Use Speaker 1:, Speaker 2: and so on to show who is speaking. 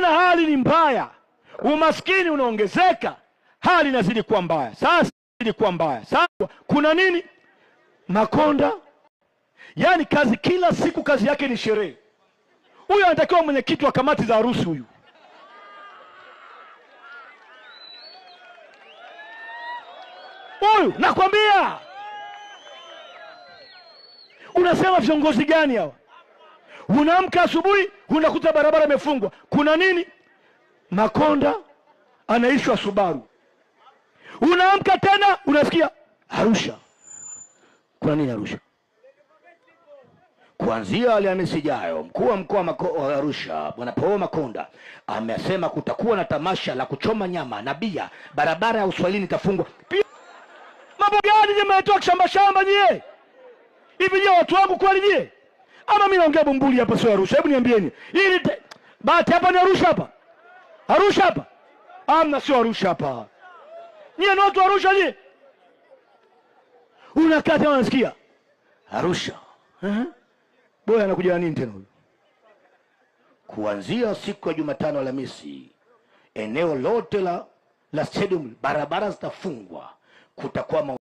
Speaker 1: Unaona hali ni mbaya, umaskini unaongezeka, hali inazidi kuwa mbaya. Sasa kuna nini? Makonda. Yaani kazi kila siku, kazi yake ni sherehe. Huyu anatakiwa mwenyekiti wa kamati za harusi huyu. Huyu nakwambia. Unasema viongozi gani hawa? Unaamka asubuhi unakuta barabara imefungwa. Kuna nini? Makonda anaishwa Subaru. Unaamka tena unasikia Arusha. Kuna nini Arusha? Kuanzia Alhamisi ijayo, mkuu wa mkoa wa Arusha Bwana Paul Makonda amesema kutakuwa na tamasha la kuchoma nyama na bia, barabara ya Uswahilini itafungwa. Mambo gani je mmetoa shamba nyie? Hivi je watu wangu kweli nyie? Ama mimi naongea bumbuli hapa sio Arusha? Hebu niambieni. Hili bahati hapa ni Arusha hapa? Arusha hapa? Amna, sio Arusha hapa. Nyie ni watu Arusha nyie? Unakaa tena unasikia Arusha. Boya anakuja nini tena huyo? Kuanzia siku ya Jumatano Alhamisi, eneo lote la stadium barabara zitafungwa. Kutakuwa